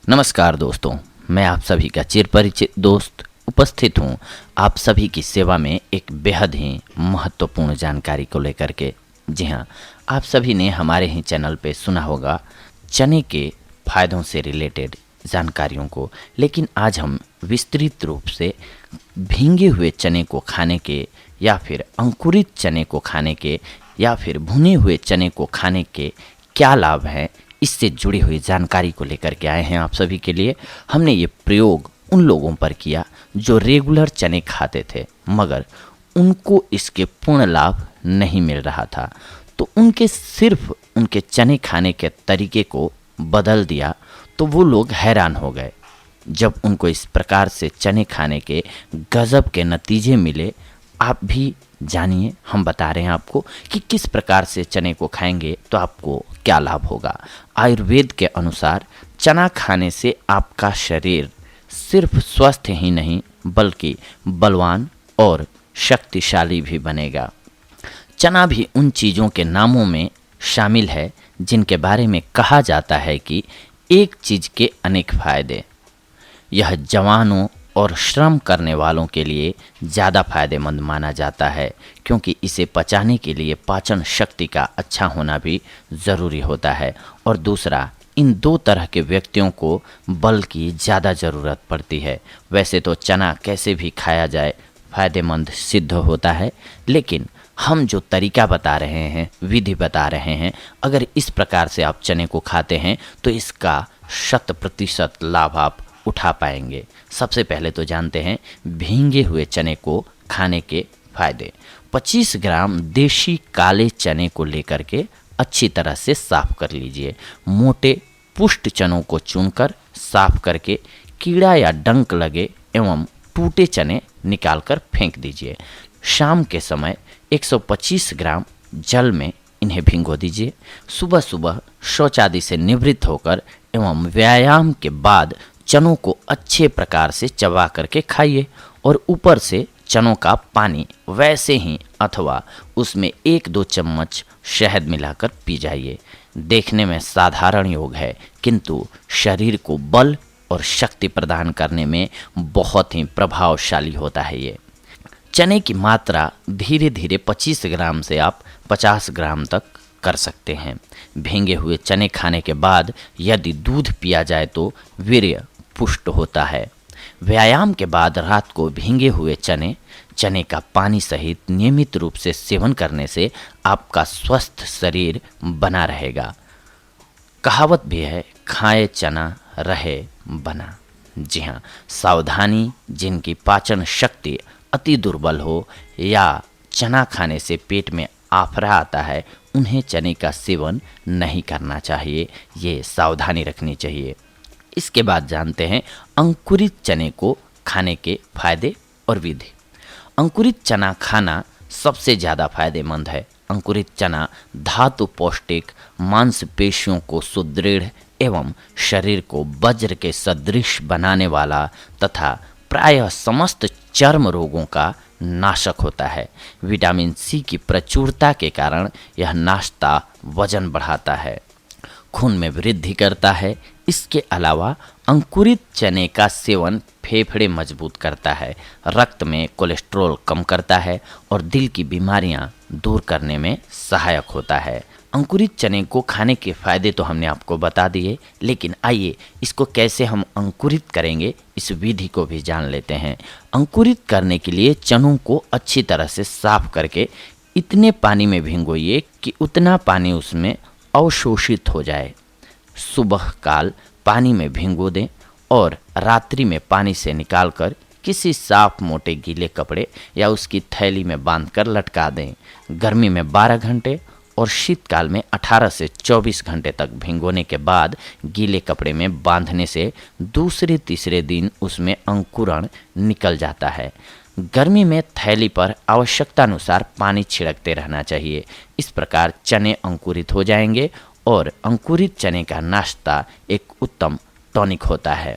नमस्कार दोस्तों, मैं आप सभी का चिरपरिचित दोस्त उपस्थित हूँ आप सभी की सेवा में एक बेहद ही महत्वपूर्ण जानकारी को लेकर के। जी हाँ, आप सभी ने हमारे ही चैनल पे सुना होगा चने के फायदों से रिलेटेड जानकारियों को, लेकिन आज हम विस्तृत रूप से भींगे हुए चने को खाने के या फिर अंकुरित चने को खाने के या फिर भुने हुए चने को खाने के क्या लाभ हैं, इससे जुड़ी हुई जानकारी को लेकर के आए हैं आप सभी के लिए। हमने ये प्रयोग उन लोगों पर किया जो रेगुलर चने खाते थे मगर उनको इसके पूर्ण लाभ नहीं मिल रहा था, तो सिर्फ उनके चने खाने के तरीके को बदल दिया तो वो लोग हैरान हो गए जब उनको इस प्रकार से चने खाने के गजब के नतीजे मिले। आप भी जानिए, हम बता रहे हैं आपको कि किस प्रकार से चने को खाएंगे तो आपको क्या लाभ होगा। आयुर्वेद के अनुसार चना खाने से आपका शरीर सिर्फ स्वस्थ ही नहीं बल्कि बलवान और शक्तिशाली भी बनेगा। चना भी उन चीज़ों के नामों में शामिल है जिनके बारे में कहा जाता है कि एक चीज़ के अनेक फायदे। यह जवानों और श्रम करने वालों के लिए ज़्यादा फायदेमंद माना जाता है क्योंकि इसे पचाने के लिए पाचन शक्ति का अच्छा होना भी ज़रूरी होता है। और दूसरा, इन दो तरह के व्यक्तियों को बल की ज़्यादा ज़रूरत पड़ती है। वैसे तो चना कैसे भी खाया जाए फ़ायदेमंद सिद्ध होता है, लेकिन हम जो तरीका बता रहे हैं, विधि बता रहे हैं, अगर इस प्रकार से आप चने को खाते हैं तो इसका 100% लाभ आप उठा पाएंगे। सबसे पहले तो जानते हैं भींगे हुए चने को खाने के फायदे। 25 ग्राम देशी काले चने को लेकर के अच्छी तरह से साफ कर लीजिए। मोटे पुष्ट चनों को चुनकर साफ करके कीड़ा या डंक लगे एवं टूटे चने निकालकर फेंक दीजिए। शाम के समय 125 ग्राम जल में इन्हें भिगो दीजिए। सुबह सुबह शौच आदि से निवृत्त होकर एवं व्यायाम के बाद चनों को अच्छे प्रकार से चबा करके खाइए और ऊपर से चनों का पानी वैसे ही अथवा उसमें 1-2 चम्मच शहद मिलाकर पी जाइए। देखने में साधारण योग है किंतु शरीर को बल और शक्ति प्रदान करने में बहुत ही प्रभावशाली होता है। ये चने की मात्रा धीरे धीरे 25 ग्राम से आप 50 ग्राम तक कर सकते हैं। भींगे हुए चने खाने के बाद यदि दूध पिया जाए तो वीर्य पुष्ट होता है। व्यायाम के बाद रात को भींगे हुए चने का पानी सहित नियमित रूप से सेवन करने से आपका स्वस्थ शरीर बना रहेगा। कहावत भी है, खाए चना रहे बना। जी हाँ, सावधानी, जिनकी पाचन शक्ति अति दुर्बल हो या चना खाने से पेट में आफरा आता है, उन्हें चने का सेवन नहीं करना चाहिए। ये सावधानी रखनी चाहिए। इसके बाद जानते हैं अंकुरित चने को खाने के फायदे और विधि। अंकुरित चना खाना सबसे ज़्यादा फायदेमंद है। अंकुरित चना धातु पौष्टिक, मांसपेशियों को सुदृढ़ एवं शरीर को वज्र के सदृश बनाने वाला तथा प्रायः समस्त चर्म रोगों का नाशक होता है। विटामिन सी की प्रचुरता के कारण यह नाश्ता वजन बढ़ाता है, खून में वृद्धि करता है। इसके अलावा अंकुरित चने का सेवन फेफड़े मजबूत करता है, रक्त में कोलेस्ट्रॉल कम करता है और दिल की बीमारियां दूर करने में सहायक होता है। अंकुरित चने को खाने के फायदे तो हमने आपको बता दिए, लेकिन आइए इसको कैसे हम अंकुरित करेंगे इस विधि को भी जान लेते हैं। अंकुरित करने के लिए चनों को अच्छी तरह से साफ करके इतने पानी में भिगोइए कि उतना पानी उसमें अवशोषित हो जाए। सुबह काल पानी में भिगो दें और रात्रि में पानी से निकालकर किसी साफ मोटे गीले कपड़े या उसकी थैली में बांधकर लटका दें। गर्मी में 12 घंटे और शीतकाल में 18 से 24 घंटे तक भिगोने के बाद गीले कपड़े में बांधने से दूसरे तीसरे दिन उसमें अंकुरण निकल जाता है। गर्मी में थैली पर आवश्यकतानुसार पानी छिड़कते रहना चाहिए। इस प्रकार चने अंकुरित हो जाएंगे और अंकुरित चने का नाश्ता एक उत्तम टॉनिक होता है।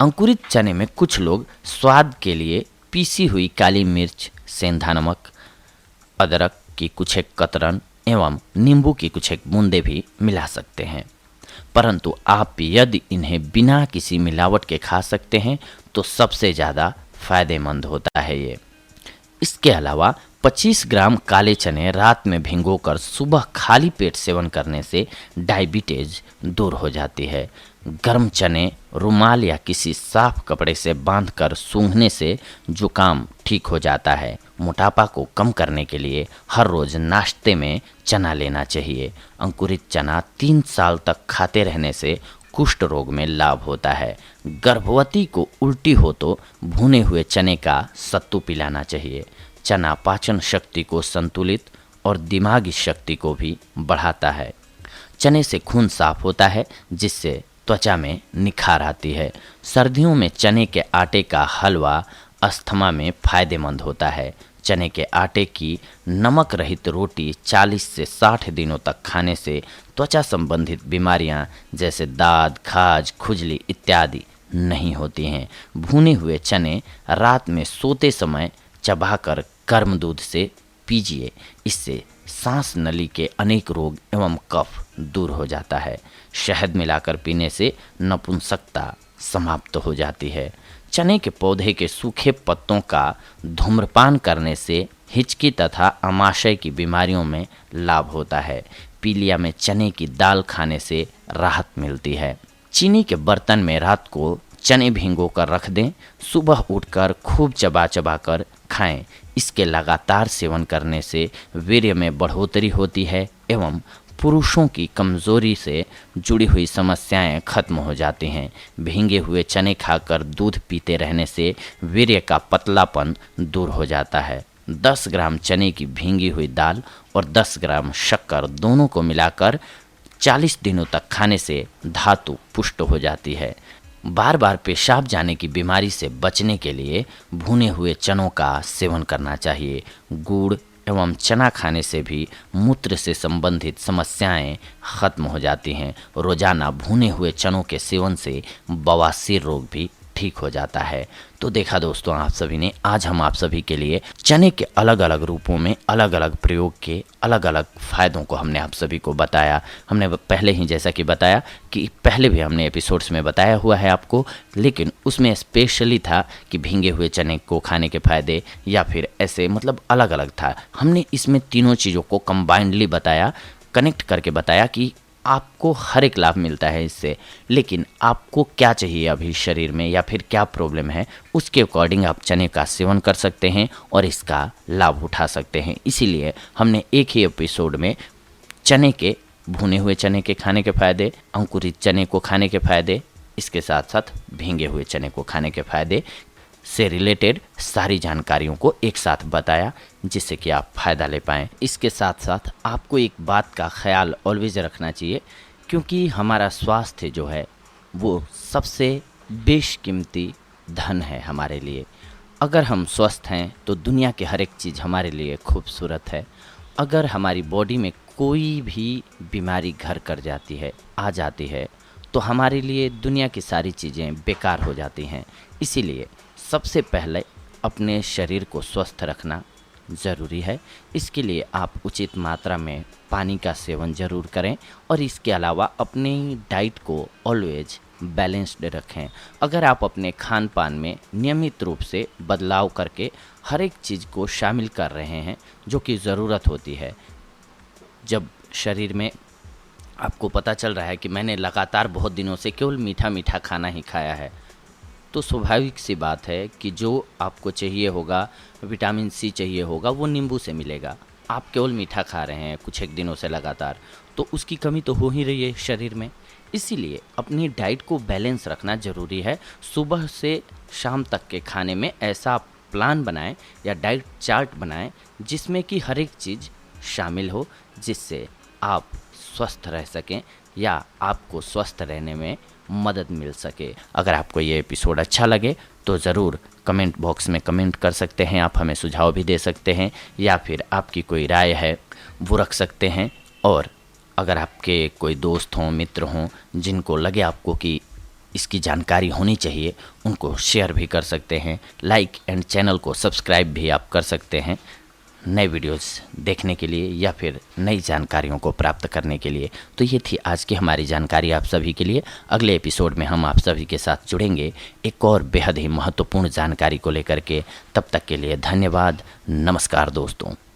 अंकुरित चने में कुछ लोग स्वाद के लिए पीसी हुई काली मिर्च, सेंधा नमक, अदरक की कुछ एक कतरन एवं नींबू की कुछ एक बूंदे भी मिला सकते हैं। परंतु आप यदि इन्हें बिना किसी मिलावट के खा सकते हैं तो सबसे ज़्यादा फायदेमंद होता है ये। इसके अलावा 25 ग्राम काले चने रात में भिगोकर सुबह खाली पेट सेवन करने से डायबिटीज दूर हो जाती है। गर्म चने रुमाल या किसी साफ कपड़े से बांधकर सूंघने से जुकाम ठीक हो जाता है। मोटापा को कम करने के लिए हर रोज नाश्ते में चना लेना चाहिए। अंकुरित चना 3 साल तक खाते रहने से कुष्ठ रोग में लाभ होता है। गर्भवती को उल्टी हो तो भुने हुए चने का सत्तू पिलाना चाहिए। चना पाचन शक्ति को संतुलित और दिमागी शक्ति को भी बढ़ाता है। चने से खून साफ होता है जिससे त्वचा में निखार आती है। सर्दियों में चने के आटे का हलवा अस्थमा में फायदेमंद होता है। चने के आटे की नमक रहित रोटी 40 से 60 दिनों तक खाने से त्वचा संबंधित बीमारियां जैसे दाद, खाज, खुजली इत्यादि नहीं होती हैं। भुने हुए चने रात में सोते समय चबाकर गर्म दूध से पीजिए। इससे सांस नली के अनेक रोग एवं कफ दूर हो जाता है। शहद मिलाकर पीने से नपुंसकता समाप्त हो जाती है। चने के पौधे के सूखे पत्तों का धूम्रपान करने से हिचकी तथा आमाशय की बीमारियों में लाभ होता है। पीलिया में चने की दाल खाने से राहत मिलती है। चीनी के बर्तन में रात को चने भिगो कर रख दें। सुबह उठकर खूब चबा चबा कर खाएं। इसके लगातार सेवन करने से वीर्य में बढ़ोतरी होती है एवं पुरुषों की कमजोरी से जुड़ी हुई समस्याएं खत्म हो जाती हैं। भींगे हुए चने खाकर दूध पीते रहने से वीर्य का पतलापन दूर हो जाता है। 10 ग्राम चने की भींगी हुई दाल और 10 ग्राम शक्कर दोनों को मिलाकर 40 दिनों तक खाने से धातु पुष्ट हो जाती है। बार बार पेशाब जाने की बीमारी से बचने के लिए भुने हुए चनों का सेवन करना चाहिए। गुड़ एवं चना खाने से भी मूत्र से संबंधित समस्याएं खत्म हो जाती हैं। रोजाना भुने हुए चनों के सेवन से बवासीर रोग भी ठीक हो जाता है। तो देखा दोस्तों आप सभी ने, आज हम आप सभी के लिए चने के अलग अलग रूपों में अलग अलग प्रयोग के अलग अलग फ़ायदों को हमने आप सभी को बताया। हमने पहले ही जैसा कि बताया कि पहले भी हमने एपिसोड्स में बताया हुआ है आपको, लेकिन उसमें स्पेशली था कि भींगे हुए चने को खाने के फ़ायदे या फिर ऐसे मतलब अलग अलग था। हमने इसमें तीनों चीज़ों को कंबाइंडली बताया, कनेक्ट करके बताया कि आपको हर एक लाभ मिलता है इससे, लेकिन आपको क्या चाहिए अभी शरीर में या फिर क्या प्रॉब्लम है, उसके अकॉर्डिंग आप चने का सेवन कर सकते हैं और इसका लाभ उठा सकते हैं। इसीलिए हमने एक ही एपिसोड में चने के भुने हुए चने के खाने के फ़ायदे, अंकुरित चने को खाने के फ़ायदे, इसके साथ साथ भींगे हुए चने को खाने के फ़ायदे से रिलेटेड सारी जानकारियों को एक साथ बताया जिससे कि आप फ़ायदा ले पाएँ। इसके साथ साथ आपको एक बात का ख्याल ऑलवेज रखना चाहिए, क्योंकि हमारा स्वास्थ्य जो है वो सबसे बेशकीमती धन है हमारे लिए। अगर हम स्वस्थ हैं तो दुनिया की हर एक चीज़ हमारे लिए खूबसूरत है। अगर हमारी बॉडी में कोई भी बीमारी घर कर जाती है, आ जाती है, तो हमारे लिए दुनिया की सारी चीज़ें बेकार हो जाती हैं। इसीलिए सबसे पहले अपने शरीर को स्वस्थ रखना ज़रूरी है। इसके लिए आप उचित मात्रा में पानी का सेवन ज़रूर करें और इसके अलावा अपनी डाइट को ऑलवेज बैलेंस्ड रखें। अगर आप अपने खान पान में नियमित रूप से बदलाव करके हर एक चीज़ को शामिल कर रहे हैं जो कि ज़रूरत होती है, जब शरीर में आपको पता चल रहा है कि मैंने लगातार बहुत दिनों से केवल मीठा मीठा खाना ही खाया है, तो स्वाभाविक सी बात है कि जो आपको चाहिए होगा, विटामिन सी चाहिए होगा, वो नींबू से मिलेगा। आप केवल मीठा खा रहे हैं कुछ एक दिनों से लगातार, तो उसकी कमी तो हो ही रही है शरीर में। इसीलिए अपनी डाइट को बैलेंस रखना ज़रूरी है। सुबह से शाम तक के खाने में ऐसा प्लान बनाएं या डाइट चार्ट बनाएं जिसमें कि हर एक चीज़ शामिल हो, जिससे आप स्वस्थ रह सकें या आपको स्वस्थ रहने में मदद मिल सके। अगर आपको ये एपिसोड अच्छा लगे तो ज़रूर कमेंट बॉक्स में कमेंट कर सकते हैं, आप हमें सुझाव भी दे सकते हैं या फिर आपकी कोई राय है वो रख सकते हैं। और अगर आपके कोई दोस्त हों, मित्र हों, जिनको लगे आपको कि इसकी जानकारी होनी चाहिए, उनको शेयर भी कर सकते हैं। लाइक एंड चैनल को सब्सक्राइब भी आप कर सकते हैं। नए वीडियोस देखने के लिए या फिर नई जानकारियों को प्राप्त करने के लिए। तो ये थी आज की हमारी जानकारी आप सभी के लिए। अगले एपिसोड में हम आप सभी के साथ जुड़ेंगे एक और बेहद ही महत्वपूर्ण जानकारी को लेकर के। तब तक के लिए धन्यवाद। नमस्कार दोस्तों।